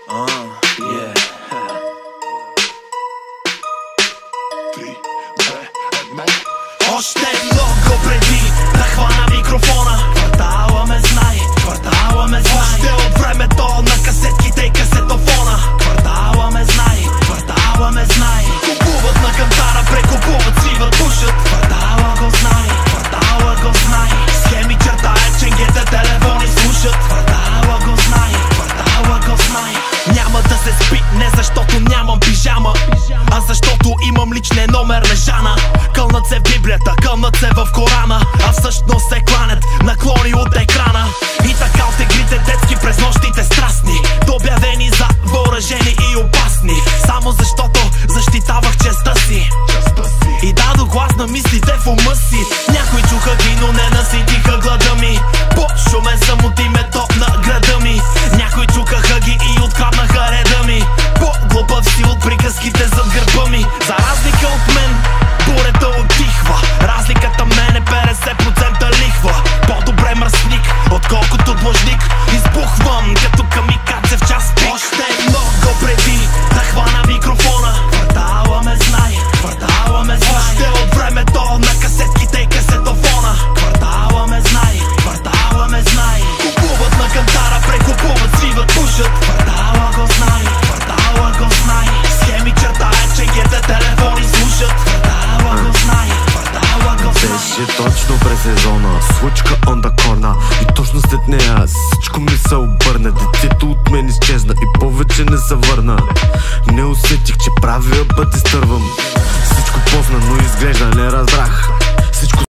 Yeah. 3, 2, 1. Още много преди да хвана микрофона, квартала ме знае, квартала ме знае. Още от времето на касетките и касетофона, квартала ме знае, квартала ме знае. Купуват на кантара, прекупуват, свиват, пушат, квартала го знае, квартала го знае. Схеми чертаят, ченгете, телефони слушат, квартала го знае, квартала го знае. Няма да се спи, не защото нямам пижама, а защото имам личния номер на Жана. Кълнат се в Библията, кълнат се в Корана, а всъщност се кланят наклони от екрана. И така от игрите детски през нощите страстни, до обявени за въоръжени и опасни, само защото защитавах честта си и дадох глас на мислите в ума си. Някои чуха ги, но не наситиха глада ми. По-шумен съм от името на града ми. Някои чукаха ги и откраднаха реда ми. По-глупав си от приказките зад гърба ми. За разлика от мен, бурята отихва. Разликата мен е 50% лихва. По-добре мръсник, отколкото длъжник. Избухвам като камикадзе в час пик. Още много преди да хвана микрофона, квартала ме знае, квартала ме знае. Още от времето на касетките и касетофона, квартала ме знае, квартала ме знае. Купуват на кантара, прекупуват, свиват, пушат, квартала го знае, квартала го знае. Схеми чертаят, ченгете, телефони слушат, квартала го знае, квартала го знае. Беше точно през сезона, случка on the corner, и точно след нея всичко ми се обърна. Детето от мен изчезна и повече не се върна. Не усетих, че правия път изтървам. Всичко позна, но изглежда не разбрах.